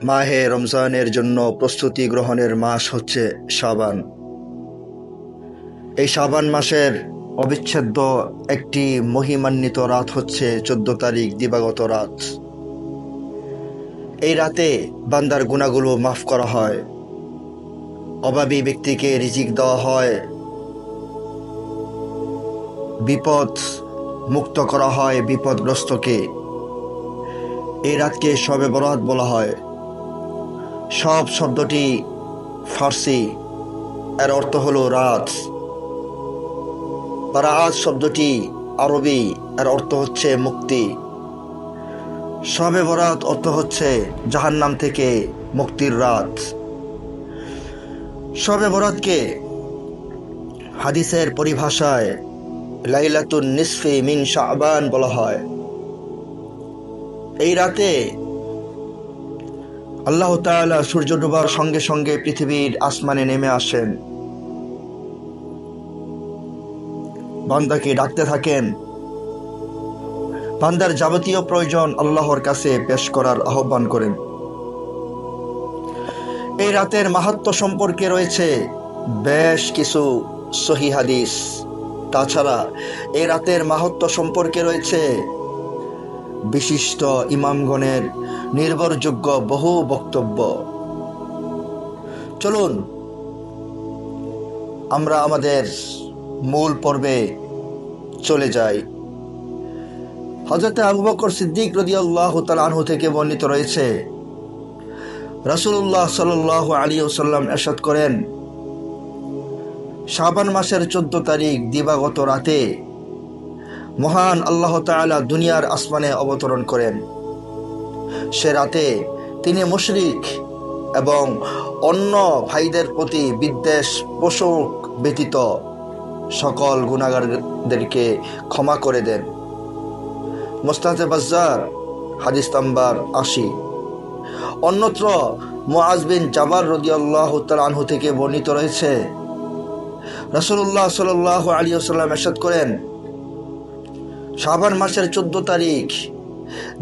মাহে রমজানের জন্য প্রস্তুতি গ্রহণের মাস হচ্ছে শাবান। এই শাবান মাসের অবিচ্ছেদ্য একটি মহিমান্বিত রাত হচ্ছে 14 তারিখ দিবাগত রাত। এই রাতে বান্দার গুনাহগুলো মাফ করা হয়, অভাবী ব্যক্তিকে রিজিক দেওয়া হয়, বিপদ মুক্ত করা হয় বিপদগ্রস্তকে। এই রাতকে শবে বরাত বলা হয়। সব শব্দটি ফার্সি, এর অর্থ হলো রাত। বারাত শব্দটি আরবি, এর অর্থ হচ্ছে মুক্তি। শবে বরাত অর্থ হচ্ছে জাহান্নাম থেকে মুক্তির রাত। শবে বরাতকে হাদিসের পরিভাষায় লাইলাতুন নিসফি মিন শাবান বলা হয়। এই রাতে আল্লাহ তাআলা সূর্য ডোবার সঙ্গে সঙ্গে পৃথিবীর আসমানে নেমে আসেন, বান্দাকে ডাকতে থাকেন, বান্দার যাবতীয় প্রয়োজন আল্লাহর কাছে পেশ করার আহ্বান করেন। এই রাতের মাহাত্ম্য সম্পর্কে রয়েছে বেশ কিছু সহিহ হাদিস। তাছাড়া এই রাতের মাহাত্ম্য সম্পর্কে রয়েছে বিশিষ্ট ইমামগণের নির্ভরযোগ্য বহু বক্তব্য। চলুন আমরা আমাদের মূল পর্বে চলে যাই। হযরত আবু বকর সিদ্দিক রাদিয়াল্লাহু তাআলা আনহু থেকে বর্ণিত রয়েছে, রাসূলুল্লাহ সাল্লাল্লাহু আলাইহি ওয়াসাল্লাম ইরশাদ করেন, শাবান মাসের 14 তারিখ দিবাগত রাতে মহান আল্লাহ তাআলা দুনিয়ার আসমানে অবতরণ করেন। সে রাতে তিনি মুশরিক এবং অন্য ভাইদের প্রতি বিদ্বেষ পোষক ব্যতীত সকল গুনাহগারদেরকে ক্ষমা করে দেন। মুসনাদে বাজ্জার হাদিস নাম্বার 80। অন্যত্র মুআজ বিন জাবাল রাদিয়াল্লাহু তাআলা আনহু থেকে বর্ণিত রয়েছে, রাসূলুল্লাহ সাল্লাল্লাহু আলাইহি ওয়াসাল্লাম ইরশাদ করেন, শাবান মাসের 14 তারিখ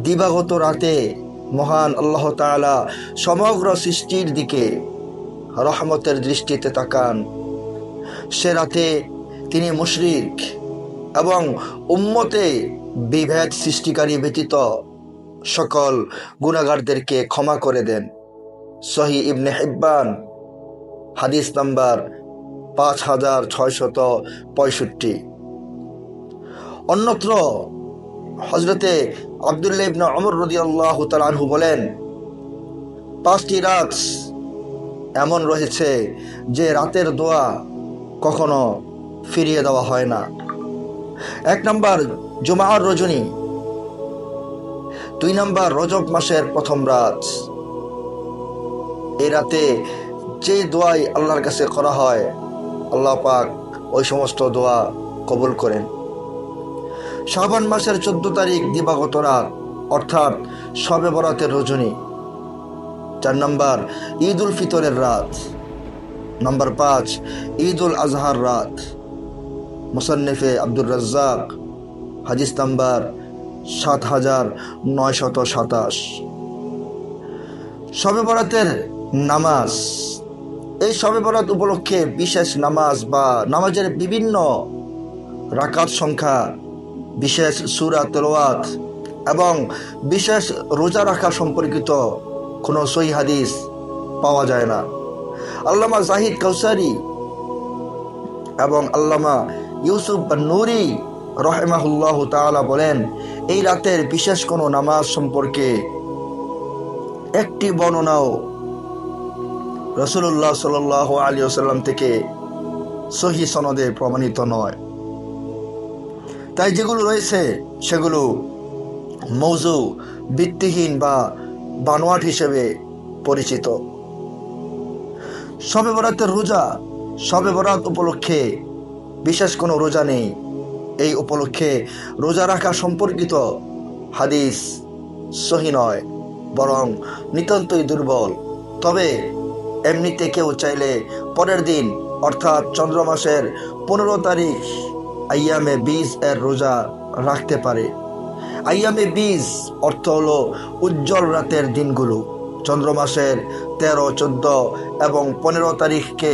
দিবাগত রাতে মহান আল্লাহ তাআলা সমগ্র সৃষ্টির দিকে রহমতের দৃষ্টিতে তাকান। সে রাতে তিনি মুশরিক এবং উম্মতে বিভেদ সৃষ্টিকারী ব্যতীত সকল গুনাহগারদেরকে ক্ষমা করে দেন। সহিহ ইবনে হিব্বান হাদিস নাম্বার 5665। অন্যত্র হযরতে আব্দুল্লাহ ইবনে ওমর রাদিয়াল্লাহু তাআলা আনহু বলেন, 5টি রাত এমন রয়েছে যে রাতের দোয়া কখনো ফিরিয়ে দেওয়া হয় না। 1 নম্বর জুমার রজনী, 2 নম্বর রজব মাসের প্রথম রাত। এই রাতে যে দোয়াই আল্লাহর কাছে করা হয়, আল্লাহ পাক ওই সমস্ত দোয়া কবুল করেন। শাবান মাসের 14 তারিখ দিবাগত রাত অর্থাৎ শবে বরাতের রজনী। 4 নম্বর ঈদ উল ফিতরের রাত। নম্বর 5 ঈদ উল আজহার রাত। মুসান্নিফে আব্দুর রাজ্জাক হাদিস নাম্বার 7927। শবে বরাতের নামাজ। এই শবে বরাত উপলক্ষে বিশেষ নামাজ বা নামাজের বিভিন্ন রাকাত সংখ্যা, বিশেষ সূরা তেলাওয়াত এবং বিশেষ রোজা রাখা সম্পর্কিত কোনো সহিহ হাদিস পাওয়া যায় না। আল্লামা জাহিদ কাউসারি এবং আল্লামা ইউসুফ আন-নূরি রাহিমাহুল্লাহু তাআলা বলেন, এই রাতের বিশেষ কোনো নামাজ সম্পর্কে একটি বর্ণনাও রাসূলুল্লাহ সাল্লাল্লাহু আলাইহি ওয়াসাল্লাম থেকে সহিহ সনদে প্রমাণিত নয়। তাই যেগুলো রয়েছে সেগুলো মৌজু, ভিত্তিহীন বা বানোয়াট হিসেবে পরিচিত। শবে বরাতের রোজা। শবে বরাত উপলক্ষে বিশেষ কোনো রোজা নেই। এই উপলক্ষে রোজা রাখা সম্পর্কিত হাদিস সহিহ নয়, বরং নিতান্তই দুর্বল। তবে এমনিতে কেউ চাইলে পরের দিন অর্থাৎ চন্দ্র মাসের 15 তারিখ আইয়ামে বীজ এর রোজা রাখতে পারে। আইয়ামে বীজ অর্থ হলো উজ্জ্বল রাতের দিনগুলো। চন্দ্র মাসের 13, 14 এবং 15 তারিখকে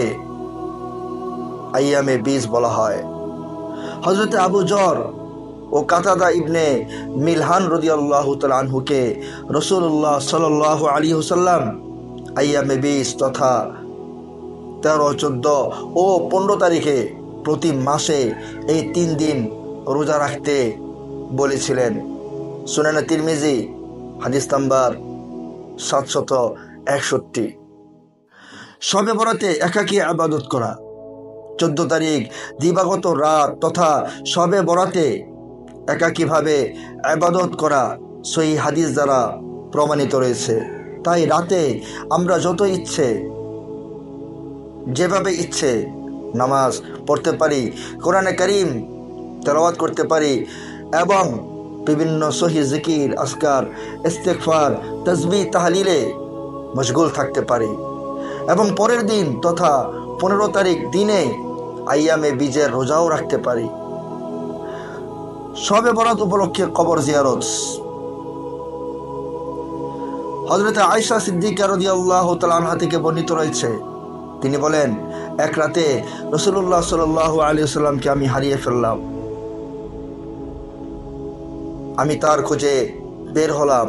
আইয়ামে বীজ বলা হয়। হযরত আবু যর ও কাতাদা ইবনে মিলহান রাদিয়াল্লাহু তাআলা আনহুকে রাসূলুল্লাহ সাল্লাল্লাহু আলাইহি ওয়াসাল্লাম আইয়ামে বীজ তথা 13, 14 ও 15 তারিখে প্রতি মাসে এই 3 দিন রোজা রাখতে বলেছিলেন। সুনানে তিরমিজি হাদিস নাম্বার 761। শবে বরাতে একাকী ইবাদত করা। 14 তারিখ দিবাগত রাত তথা শবে বরাতে একাকীভাবে ইবাদত করা সহিহ হাদিস দ্বারা প্রমাণিত রয়েছে। তাই রাতে আমরা যত ইচ্ছে যেভাবে ইচ্ছে নামাজ পড়তে পারি, কোরআনে কারীম তেলাওয়াত করতে পারি এবং বিভিন্ন সহিহ জিকির, আজকার, ইস্তিগফার, তাসবিহ, তাহলিলে মশগুল থাকতে পারি এবং পরের দিন তথা 15 তারিখ দিনে আইয়ামে বীজের রোজাও রাখতে পারি। শবে বরাত উপলক্ষে কবর জিয়ারত। হযরত আয়েশা সিদ্দিকা রাদিয়াল্লাহু তাআলা আনহা থেকে বর্ণিত রয়েছে, তিনি বলেন, এক রাতে রাসূলুল্লাহ সাল্লাল্লাহু আলাইহি ওয়াসাল্লামকে আমি হারিয়ে ফেললাম। আমি তার খোঁজে বের হলাম।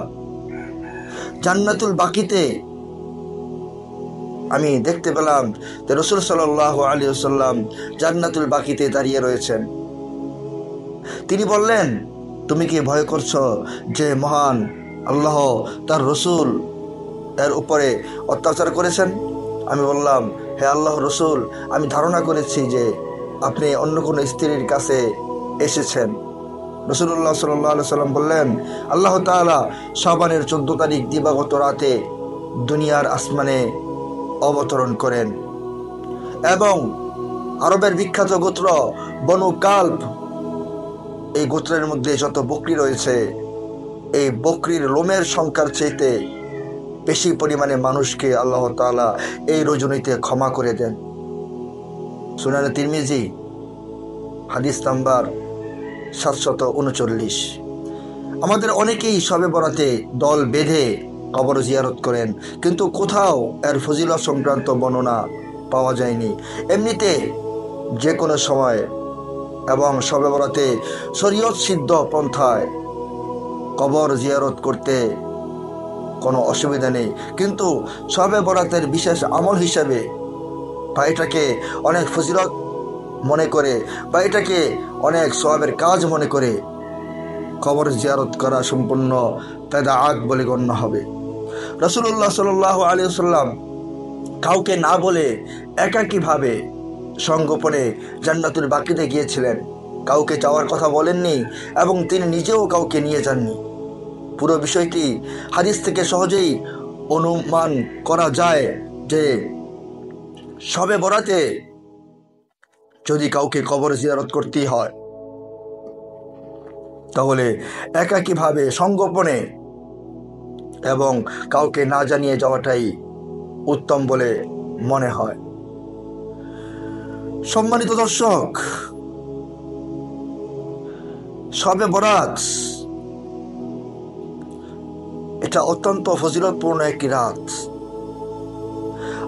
জান্নাতুল বাকিতে আমি দেখতে পেলাম যে রাসূল সাল্লাল্লাহু আলাইহি ওয়াসাল্লাম জান্নাতুল বাকিতে দাঁড়িয়ে রয়েছেন। তিনি বললেন, তুমি কি ভয় করছো যে মহান আল্লাহ তার রাসূল এর উপরে অত্যাচার করেছেন? আমি বললাম, হে আল্লাহ রাসূল, আমি ধারণা করেছি যে আপনি অন্য কোনো স্ত্রীর কাছে এসেছেন। রাসূলুল্লাহ সাল্লাল্লাহু আলাইহি ওয়াসাল্লাম বললেন, আল্লাহ তাআলা শাবানের 14 তারিখ দিবাগত রাতে দুনিয়ার আসমানে অবতরণ করেন এবং আরবের বিখ্যাত গোত্র বনু কালব, এই গোত্রের মধ্যে যত বকরি রয়েছে, এই বকরির লোমের সংখ্যার চাইতে বেশি পরিমাণে মানুষকে আল্লাহ তাআলা এই রজনীতে ক্ষমা করে দেন। সুনানে তিরমিজি হাদিস নাম্বার 739। আমাদের অনেকেই শবে বরাতে দল বেঁধে কবর জিয়ারত করেন, কিন্তু কোথাও এর ফজিলত সংক্রান্ত বর্ণনা পাওয়া যায়নি। এমনিতে যে কোনো সময় এবং শবে বরাতে শরীয়ত সিদ্ধ পন্থায় কবর জিয়ারত করতে কোনো অসুবিধা নেই, কিন্তু শবে বরাতের বিশেষ আমল হিসাবে বা এটাকে অনেক ফজিলত মনে করে বা এটাকে অনেক সওয়াবের কাজ মনে করে কবর জিয়ারত করা সম্পূর্ণ বেদাত বলে গণ্য হবে। রাসূলুল্লাহ সাল্লাল্লাহু আলাইহি ওয়াসাল্লাম কাউকে না বলে একাকীভাবে সংগোপনে জান্নাতুল বাকিতে গিয়েছিলেন। কাউকে যাওয়ার কথা বলেননি এবং তিনি নিজেও কাউকে নিয়ে যাননি। পুরো বিষয়টি হাদিস থেকে সহজেই অনুমান করা যায় যে শবে বরাতে যদি কাউকে কবর জিয়ারত করতেই হয় তাহলে একাকীভাবে সংগোপনে এবং কাউকে না জানিয়ে যাওয়াটাই উত্তম বলে মনে হয়। সম্মানিত দর্শক, শবে বরাত এটা অত্যন্ত ফজিলতপূর্ণ একটি রাত।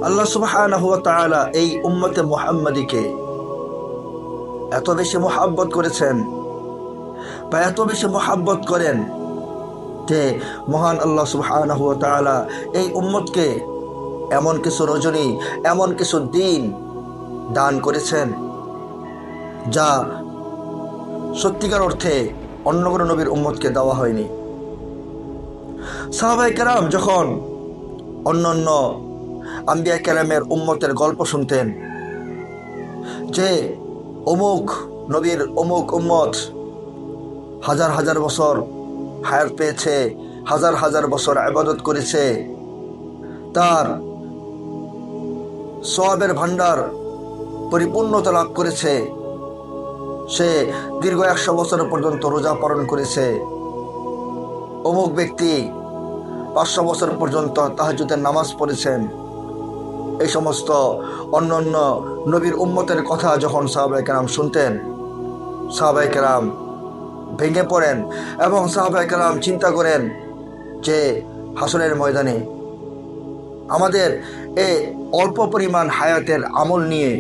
আল্লাহ সুবহানাহু ওয়া তাআলা এই উম্মতে মুহাম্মাদীকে এত বেশি মহব্বত করেছেন বা এত বেশি মহব্বত করেন যে মহান আল্লাহ সুবহানাহু ওয়া তাআলা এই উম্মতকে এমন কিছু রজনী, এমন কিছু দিন দান করেছেন যা সত্যিকার অর্থে অন্য কোনো নবীর উম্মতকে দেওয়া হয়নি। সাহাবায়ে কেরাম যখন অন্যান্য আম্বিয়া কেরামের উম্মতের গল্প শুনতেন যে অমুক নবীর অমুক উম্মত হাজার হাজার বছর হায়াত পেয়েছে, হাজার হাজার বছর ইবাদত করেছে, তার সওয়াবের ভান্ডার পরিপূর্ণতা লাভ করেছে, সে দীর্ঘ 100 বছর পর্যন্ত রোজা পালন করেছে, অমুক ব্যক্তি 500 বছর পর্যন্ত তাহাজ্জুদের নামাজ পড়েছেন। এই সমস্ত অন্যান্য নবীর উম্মতের কথা যখন সাহাবায়ে কেরাম শুনতেন, সাহাবায়ে কেরাম ভেঙে পড়েন এবং সাহাবায়ে কেরাম চিন্তা করেন যে হাসরের ময়দানে আমাদের এই অল্প পরিমাণ হায়াতের আমল নিয়ে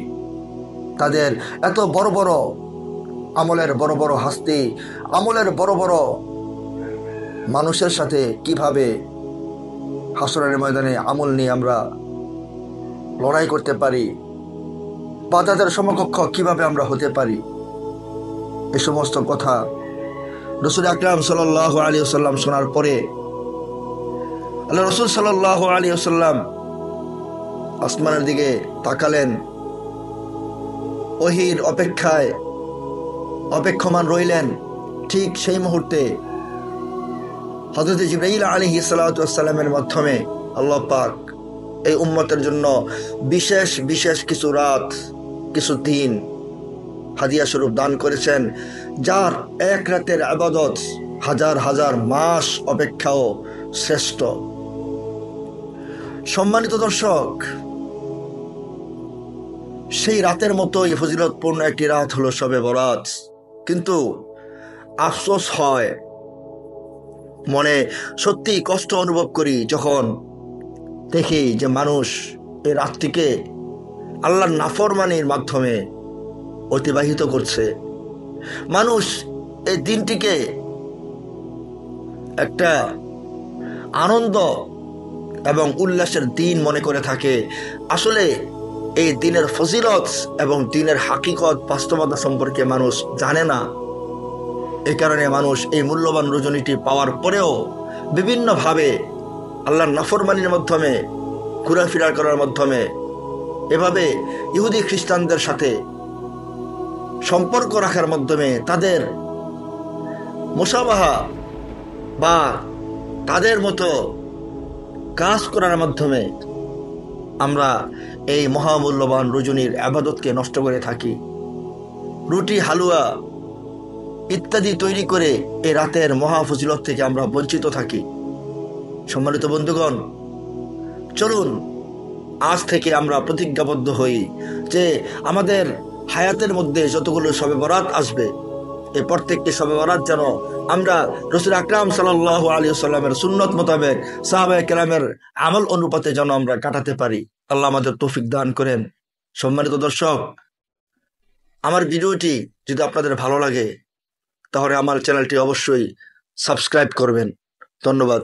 তাদের এত বড় বড় আমলের বড় বড় হাস্তি, আমলের বড় বড় মানুষের সাথে কিভাবে হাসরের ময়দানে আমল নিয়ে আমরা লড়াই করতে পারি বা তাদের সমকক্ষ কিভাবে আমরা হতে পারি, এ সমস্ত কথা রসুল আকরাম সাল্লাল্লাহু আলাইহি ওয়াসাল্লাম শোনার পরে আল্লাহ রসুল সাল্লাল্লাহু আলাইহি ওয়াসাল্লাম আসমানের দিকে তাকালেন, ওহীর অপেক্ষায় অপেক্ষমান রইলেন। ঠিক সেই মুহূর্তে হযরত জিবরাইল আলাইহিস সালাতু ওয়াস সালামের মাধ্যমে আল্লাহ পাক এই উম্মতের জন্য বিশেষ বিশেষ কিছু রাত, কিছু দিন হাদিয়া স্বরূপ দান করেছেন, যার এক রাতের ইবাদত হাজার হাজার মাস অপেক্ষাও শ্রেষ্ঠ। সম্মানিত দর্শক, সেই রাতের মতোই ফজিলতপূর্ণ একটি রাত হলো শবে বরাত। কিন্তু আফসোস হয়, মনে সত্যি কষ্ট অনুভব করি যখন দেখি যে মানুষ এই রাতটিকে আল্লাহর নাফরমানির মাধ্যমে অতিবাহিত করছে। মানুষ এই দিনটিকে একটা আনন্দ এবং উল্লাসের দিন মনে করে থাকে। আসলে এই দিনের ফজিলত এবং দিনের হাকিকত বাস্তবতা সম্পর্কে মানুষ জানে না। এই কারণে মানুষ এই মূল্যবান রজনীটি পাওয়ার পরেও বিভিন্নভাবে আল্লাহর নাফরমানির মাধ্যমে, ঘোরাফেরা করার মাধ্যমে, এভাবে ইহুদি খ্রিস্টানদের সাথে সম্পর্ক রাখার মাধ্যমে, তাদের মুসাবাহা বা তাদের মতো কাজ করার মাধ্যমে আমরা এই মহামূল্যবান রজনীর ইবাদতকে নষ্ট করে থাকি। রুটি, হালুয়া ইত্যাদি তৈরি করে এই রাতের মহাফজিলত থেকে আমরা বঞ্চিত থাকি। সম্মানিত বন্ধুগণ, চলুন আজ থেকে আমরা প্রতিজ্ঞাবদ্ধ হই যে আমাদের হায়াতের মধ্যে যতগুলো শবে বরাত আসবে, এই প্রত্যেকটি শবে বরাত যেন আমরা রাসূল আকরাম সাল্লাল্লাহু আলাইহি ওয়াসাল্লামের সুন্নত মোতাবেক সাহাবায়ে কেরামের আমল অনুপাতে যেন আমরা কাটাতে পারি। আল্লাহ আমাদের তৌফিক দান করেন। সম্মানিত দর্শক, আমার ভিডিওটি যদি আপনাদের ভালো লাগে তাহলে আমার চ্যানেলটি অবশ্যই সাবস্ক্রাইব করবেন। ধন্যবাদ।